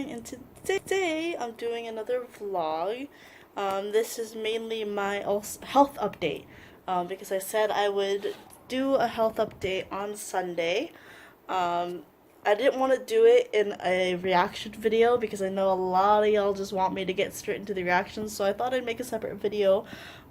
and today I'm doing another vlog. This is mainly my health update because I said I would do a health update on Sunday. I didn't want to do it in a reaction video because I know a lot of y'all just want me to get straight into the reactions, so I thought I'd make a separate video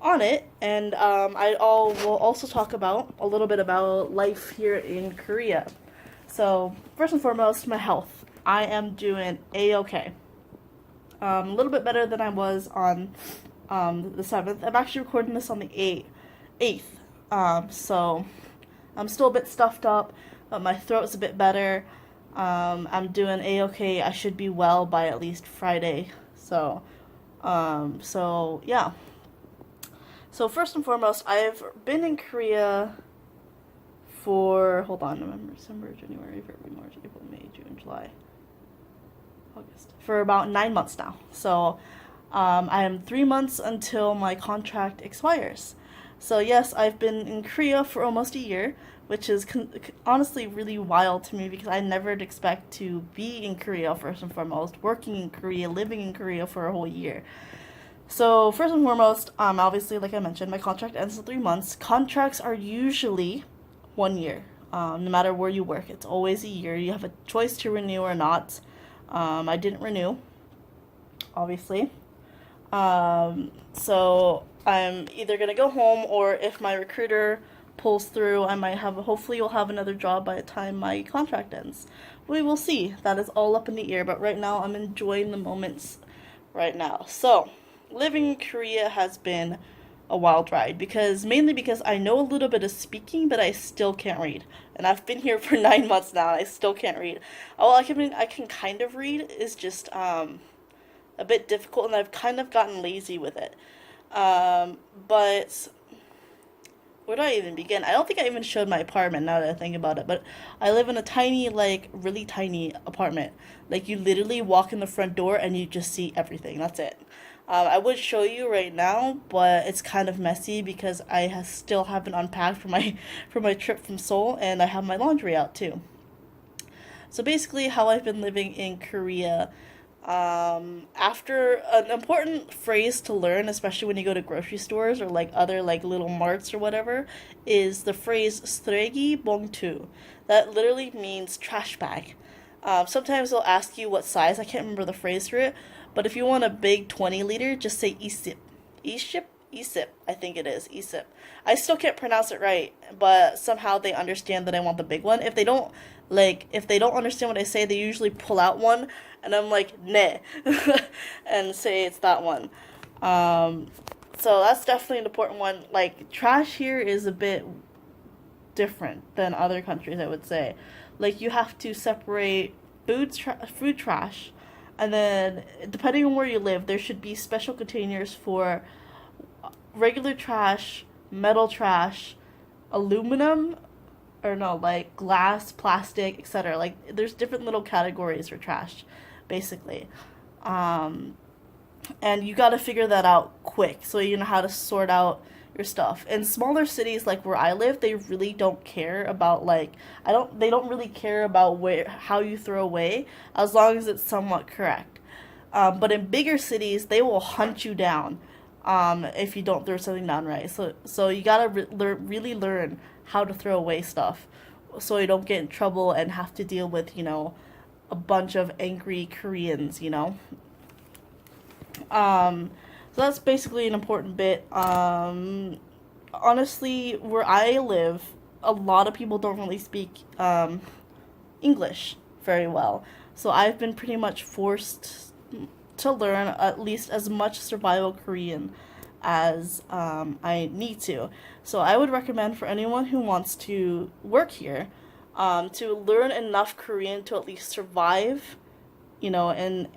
on it. And will also talk about a little bit about life here in Korea. So first and foremost, my health. I am doing a-okay. A little bit better than I was on the 7th. I'm actually recording this on the 8th. So I'm still a bit stuffed up, but my throat's a bit better. I'm doing a-okay. I should be well by at least Friday. So yeah. So first and foremost, I've been in Korea for, hold on, November, December, January, February, March, April, May, June, July, August, for about 9 months now. So I am 3 months until my contract expires. So yes, I've been in Korea for almost a year, which is honestly really wild to me because I never would expect to be in Korea first and foremost, working in Korea, living in Korea for a whole year. So first and foremost, obviously, like I mentioned, my contract ends in 3 months. Contracts are usually 1 year. No matter where you work, it's always a year. You have a choice to renew or not. I didn't renew, obviously. So I'm either gonna go home, or if my recruiter pulls through, I might have, hopefully you'll have another job by the time my contract ends. We will see. That is all up in the air, but right now I'm enjoying the moments right now. So living in Korea has been a wild ride, mainly because I know a little bit of speaking, but I still can't read. And I've been here for 9 months now, and I still can't read. Oh, I can kind of read, is just a bit difficult, and I've kind of gotten lazy with it. But where do I even begin? I don't think I even showed my apartment now that I think about it, but I live in a tiny, like, really tiny apartment. Like, you literally walk in the front door and you just see everything. That's it. I would show you right now, but it's kind of messy because I still haven't unpacked for my trip from Seoul, and I have my laundry out too. So basically, how I've been living in Korea. After an important phrase to learn, especially when you go to grocery stores or like other like little marts or whatever, is the phrase "쓰레기 봉투." That literally means trash bag. Sometimes they'll ask you what size. I can't remember the phrase for it, but if you want a big 20-liter, just say "isip." "Isip." "Isip." I think it is "isip." I still can't pronounce it right, but somehow they understand that I want the big one. If they don't understand what I say, they usually pull out one, and I'm like, "Ne," and say it's that one. So that's definitely an important one. Like, trash here is a bit different than other countries, I would say. Like, you have to separate food trash, and then depending on where you live, there should be special containers for regular trash, metal trash, aluminum, or no, like glass, plastic, etc. Like, there's different little categories for trash, basically. And you gotta figure that out quick so you know how to sort out your stuff. In smaller cities like where I live, they really don't care about, like, they don't really care about how you throw away, as long as it's somewhat correct. But in bigger cities, they will hunt you down if you don't throw something down right. So you gotta really learn how to throw away stuff, so you don't get in trouble and have to deal with, a bunch of angry Koreans, So that's basically an important bit. Honestly, where I live, a lot of people don't really speak English very well. So I've been pretty much forced to learn at least as much survival Korean as I need to. So I would recommend for anyone who wants to work here to learn enough Korean to at least survive, and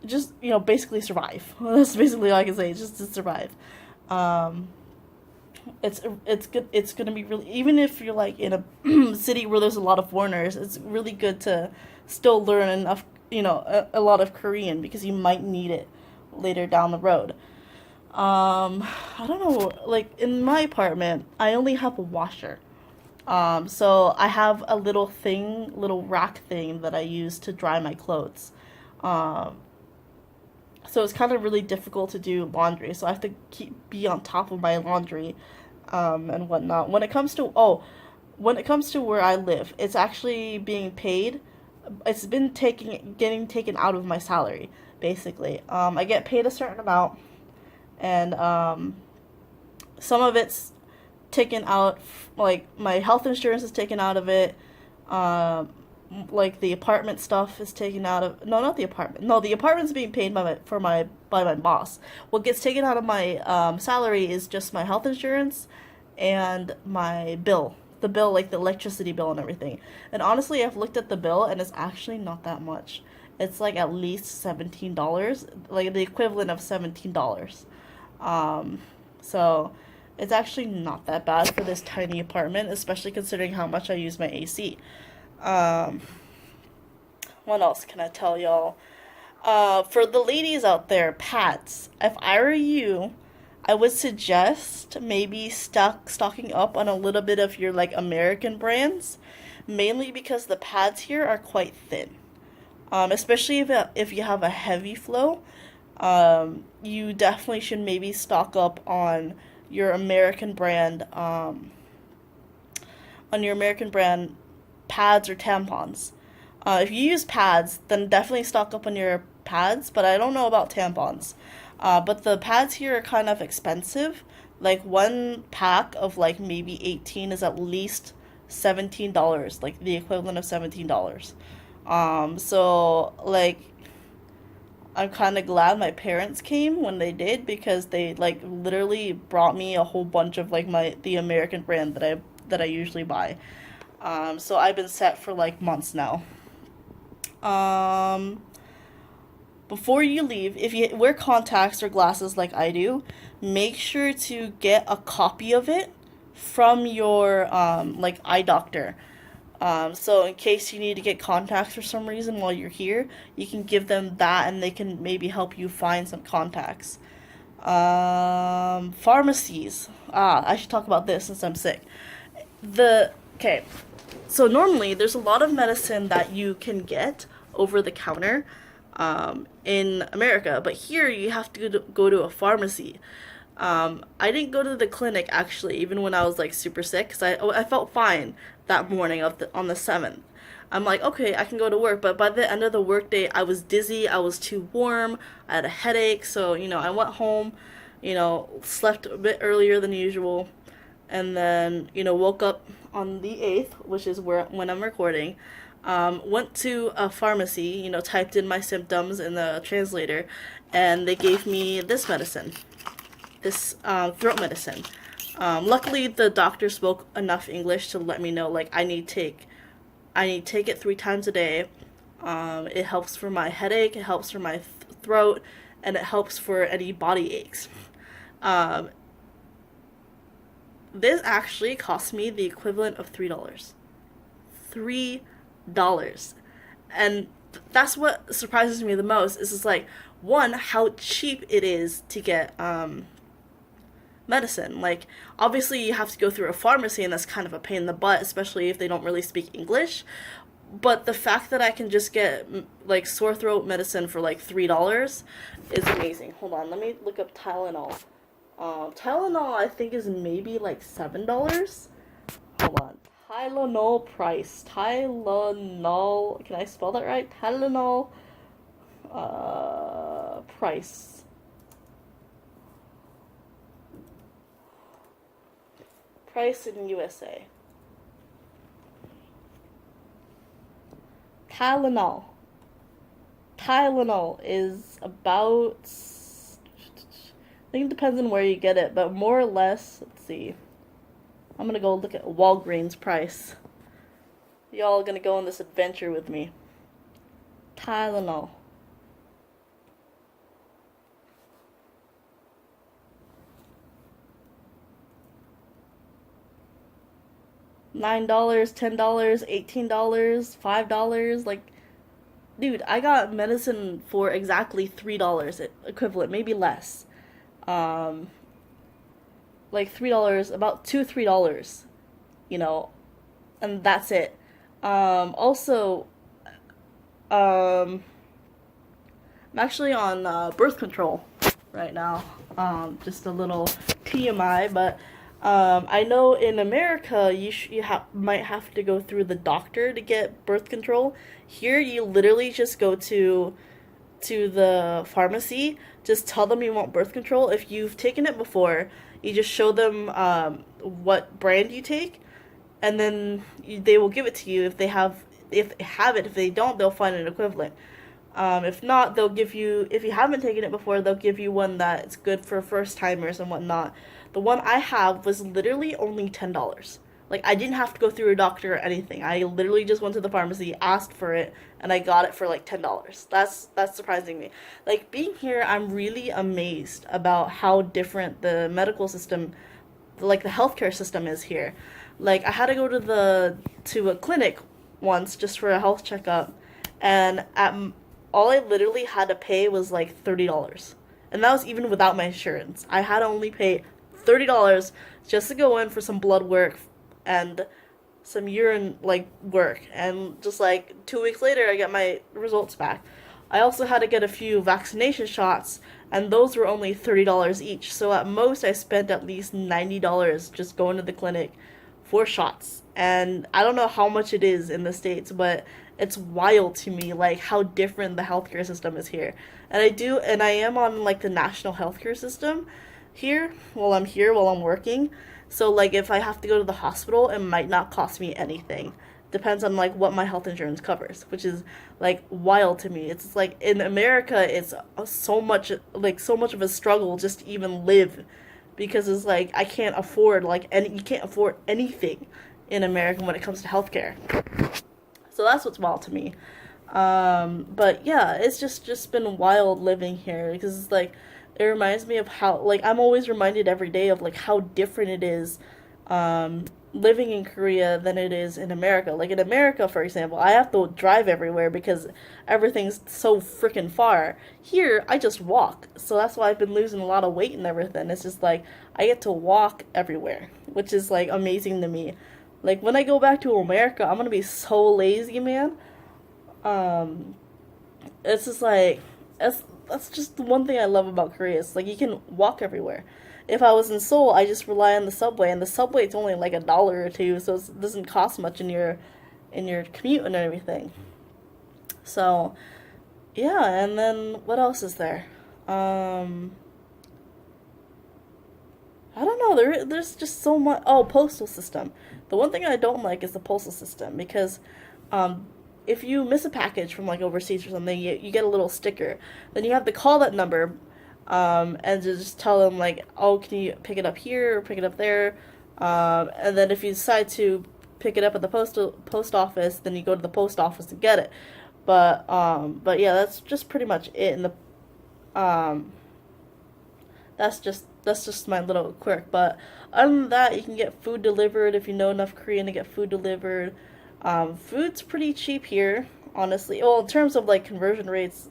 just, basically survive. That's basically all I can say, just to survive. It's good. It's gonna be really, even if you're like in a city where there's a lot of foreigners, it's really good to still learn enough, a lot of Korean, because you might need it later down the road. I don't know, like, in my apartment, I only have a washer. So I have a little rack thing that I use to dry my clothes. Um, so it's kind of really difficult to do laundry. So I have to be on top of my laundry, and whatnot. When it comes to where I live, it's actually being paid. It's been getting taken out of my salary, basically. I get paid a certain amount, and some of it's taken out, like my health insurance is taken out of it. Um, like the apartment stuff is taken out of, no, not the apartment. No, the apartment's being paid by my boss. What gets taken out of my salary is just my health insurance and my bill. The bill, like the electricity bill and everything. And honestly, I've looked at the bill and it's actually not that much. It's like at least $17, like the equivalent of $17. Um, so it's actually not that bad for this tiny apartment, especially considering how much I use my AC. Um, what else can I tell y'all? For the ladies out there, pads. If I were you, I would suggest maybe stocking up on a little bit of your like American brands, mainly because the pads here are quite thin. Especially if you have a heavy flow, you definitely should maybe stock up your American brand, on your American brand pads or tampons. If you use pads, then definitely stock up on your pads, but I don't know about tampons. But the pads here are kind of expensive. Like one pack of like maybe 18 is at least $17, like the equivalent of $17. So like I'm kind of glad my parents came when they did because they like literally brought me a whole bunch of like the American brand that I usually buy. So I've been set for like months now. Um, Before you leave, if you wear contacts or glasses like I do, make sure to get a copy of it from your like eye doctor. So in case you need to get contacts for some reason while you're here, you can give them that and they can maybe help you find some contacts. Pharmacies. I should talk about this since I'm sick. Okay, so normally there's a lot of medicine that you can get over the counter in America, but here you have to go to a pharmacy. I didn't go to the clinic actually, even when I was like super sick, because I felt fine that morning on the 7th. I'm like, okay, I can go to work, but by the end of the workday, I was dizzy, I was too warm, I had a headache, so I went home, slept a bit earlier than usual, and then woke up on the 8th, which is when I'm recording. Went to a pharmacy, typed in my symptoms in the translator, and they gave me this throat medicine. Luckily, the doctor spoke enough English to let me know like I need to take it 3 times a day. It helps for my headache, it helps for my throat, and it helps for any body aches. Um, this actually cost me the equivalent of $3. $3. And that's what surprises me the most is just like one, how cheap it is to get medicine. Like obviously you have to go through a pharmacy and that's kind of a pain in the butt, especially if they don't really speak English. But the fact that I can just get like sore throat medicine for like $3 is amazing. Hold on, let me look up Tylenol. Tylenol I think is maybe like $7. Hold on. Tylenol price. Tylenol. Can I spell that right? Tylenol price. Price in USA. Tylenol. Tylenol is about. I think it depends on where you get it, but more or less, let's see. I'm gonna go look at Walgreens price. Y'all gonna go on this adventure with me. Tylenol. $9, $10, $18, $5. Like, dude, I got medicine for exactly $3 equivalent, maybe less. Um, like $3, about $2, $3, you know, and that's it. Also, um, I'm actually on birth control right now. Just a little TMI, but I know in America might have to go through the doctor to get birth control. Here, you literally just go to the pharmacy. Just tell them you want birth control. If you've taken it before, you just show them what brand you take, and then they will give it to you if they have it. If they don't, they'll find an equivalent. If not, they'll give you, if you haven't taken it before, they'll give you one that's good for first timers and whatnot. The one I have was literally only $10. Like, I didn't have to go through a doctor or anything. I literally just went to the pharmacy, asked for it, and I got it for like $10. That's surprising me. Like, being here, I'm really amazed about how different the medical system, like the healthcare system is here. Like, I had to go to a clinic once just for a health checkup, and all I literally had to pay was like $30. And that was even without my insurance. I had to only pay $30 just to go in for some blood work and some urine like work, and just like 2 weeks later I got my results back. I also had to get a few vaccination shots, and those were only $30 each. So at most I spent at least $90 just going to the clinic for shots. And I don't know how much it is in the States, but it's wild to me like how different the healthcare system is here. And I am on like the national healthcare system here while I'm working. So like if I have to go to the hospital, it might not cost me anything. Depends on like what my health insurance covers, which is like wild to me. It's like in America, it's so much of a struggle just to even live, because it's like I can't afford you can't afford anything in America when it comes to healthcare. So that's what's wild to me. But yeah, it's just been wild living here, because it's like it reminds me of how, like, I'm always reminded every day of like how different it is living in Korea than it is in America. Like in America, for example, I have to drive everywhere because everything's so freaking far. Here, I just walk. So that's why I've been losing a lot of weight and everything. It's just like I get to walk everywhere, which is like amazing to me. Like when I go back to America, I'm gonna be so lazy, man. Um, it's just like that's just the one thing I love about Korea. It's like you can walk everywhere. If I was in Seoul, I just rely on the subway, and the subway it's only like $1 or two, so it doesn't cost much in your commute and everything. So yeah, and then what else is there? Um, I don't know. There's just so much. Oh, postal system. The one thing I don't like is the postal system, because um, if you miss a package from like overseas or something, you get a little sticker. Then you have to call that number, and just tell them like, oh, can you pick it up here or pick it up there? And then if you decide to pick it up at the post office, then you go to the post office to get it. But yeah, that's just pretty much it. And the that's just my little quirk. But other than that, you can get food delivered if you know enough Korean to get food delivered. Food's pretty cheap here, honestly. Well, in terms of like conversion rates,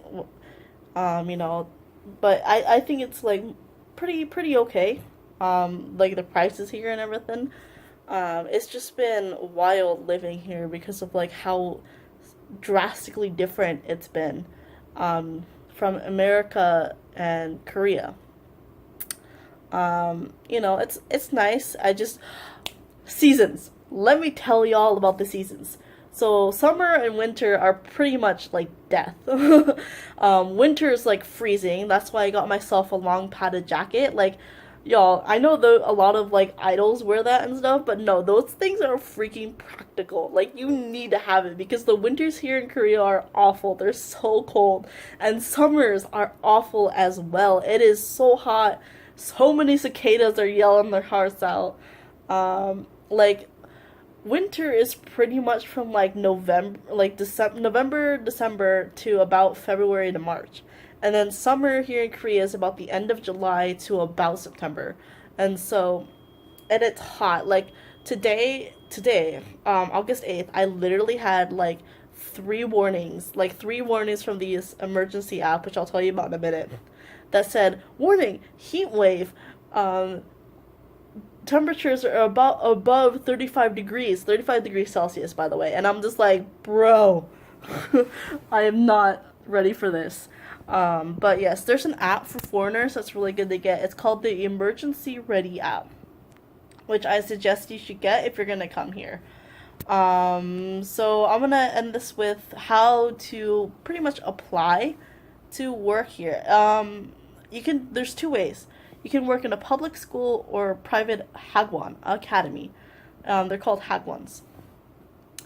you know, but I think it's like pretty okay. Like the prices here and everything. It's just been wild living here because of like how drastically different it's been from America and Korea. You know, it's nice. Seasons. Let me tell y'all about the seasons. So summer and winter are pretty much like death. Winter is like freezing. That's why I got myself a long padded jacket. Like, y'all, I know a lot of like idols wear that and stuff, but no, those things are freaking practical. Like, you need to have it because the winters here in Korea are awful. They're so cold, and summers are awful as well. It is so hot. So many cicadas are yelling their hearts out. Like winter is pretty much from like November, December to about February to March. And then summer here in Korea is about the end of July to about September. And so, and it's hot. Like today, August 8th, I literally had like three warnings from the emergency app, which I'll tell you about in a minute, that said, warning, heat wave, temperatures are about above 35 degrees Celsius, by the way. And I'm just like, bro, I am not ready for this. But yes, there's an app for foreigners that's really good to get. It's called the Emergency Ready app, which I suggest you should get if you're gonna come here. So I'm gonna end this with how to pretty much apply to work here. There's two ways. You can work in a public school or private Hagwon academy. They're called Hagwons.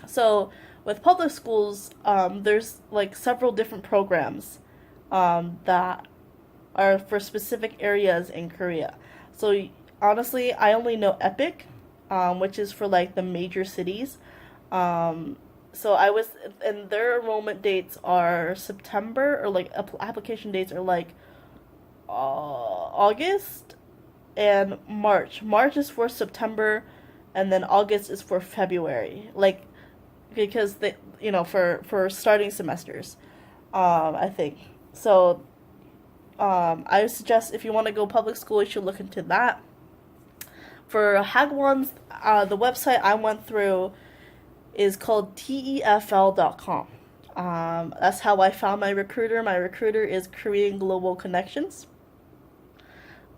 So with public schools, there's like several different programs that are for specific areas in Korea. So honestly, I only know Epic, which is for like the major cities. So I was, and their enrollment dates are September, or like application dates are like August and March. March is for September, and then August is for February. Like because they, for starting semesters, I think. So I suggest if you want to go public school, you should look into that. For Hagwons, the website I went through is called TEFL.com. That's how I found my recruiter. My recruiter is Korean Global Connections.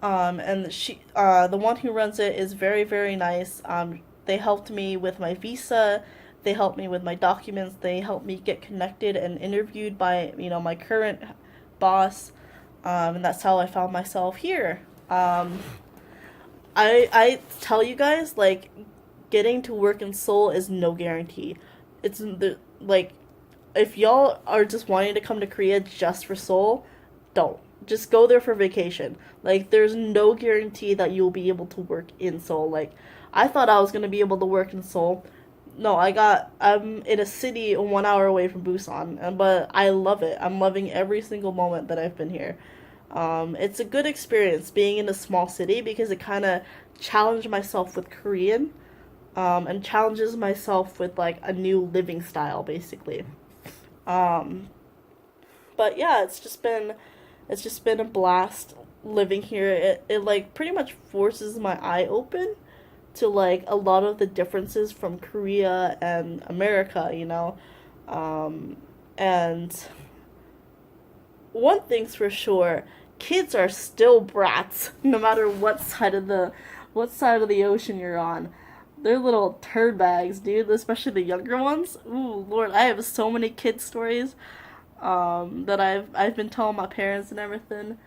And the one who runs it is very, very nice. They helped me with my visa. They helped me with my documents. They helped me get connected and interviewed by, my current boss. And that's how I found myself here. I tell you guys, like, getting to work in Seoul is no guarantee. Like, if y'all are just wanting to come to Korea just for Seoul, don't. Just go there for vacation. Like, there's no guarantee that you'll be able to work in Seoul. Like, I thought I was gonna be able to work in Seoul. No, I'm in a city 1 hour away from Busan, but I love it. I'm loving every single moment that I've been here. It's a good experience being in a small city because it kind of challenged myself with Korean, and challenges myself with like a new living style, basically. Um, but yeah, it's just been a blast living here. It like pretty much forces my eye open to like a lot of the differences from Korea and America. And one thing's for sure, kids are still brats no matter what side of the ocean you're on. They're little turd bags, dude, especially the younger ones. Ooh, Lord, I have so many kid stories that I've been telling my parents and everything.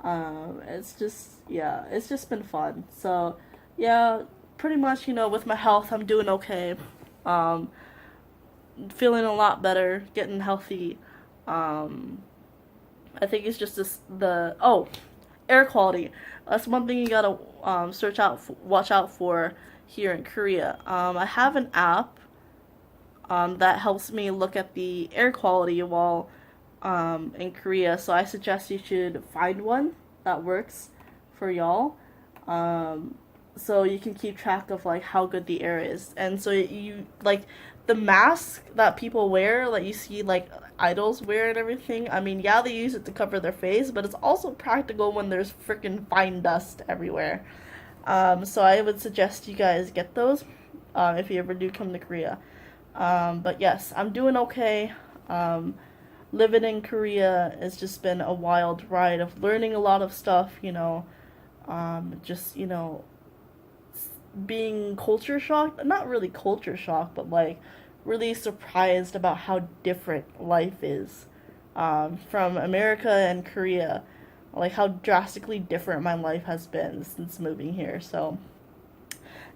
It's just, yeah, it's just been fun. So, yeah, pretty much, with my health, I'm doing okay. Um, Feeling a lot better, getting healthy. Um, I think it's just air quality. That's one thing you gotta watch out for here in Korea. I have an app that helps me look at the air quality while in Korea. So I suggest you should find one that works for y'all. So you can keep track of like how good the air is. And so you like the mask that people wear, like you see like idols wear and everything. I mean, yeah, they use it to cover their face, but it's also practical when there's freaking fine dust everywhere. So I would suggest you guys get those if you ever do come to Korea. But yes, I'm doing okay. Living in Korea has just been a wild ride of learning a lot of stuff, just, being culture shocked. Not really culture shocked, but like really surprised about how different life is from America and Korea. Like how drastically different my life has been since moving here. So,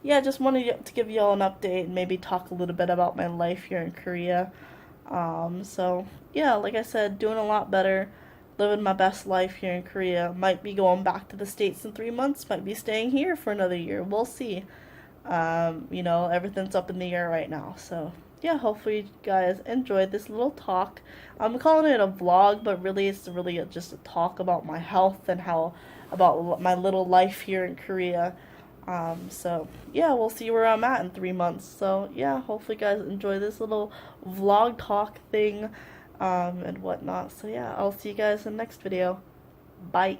yeah, just wanted to give y'all an update and maybe talk a little bit about my life here in Korea. So yeah, like I said, doing a lot better, living my best life here in Korea. Might be going back to the States in 3 months, might be staying here for another year. We'll see. Everything's up in the air right now. So yeah, hopefully you guys enjoyed this little talk. I'm calling it a vlog, but really it's really just a talk about my health and how about my little life here in Korea. So yeah, we'll see where I'm at in 3 months. So yeah, hopefully you guys enjoy this little vlog talk thing, and whatnot. So yeah, I'll see you guys in the next video. Bye.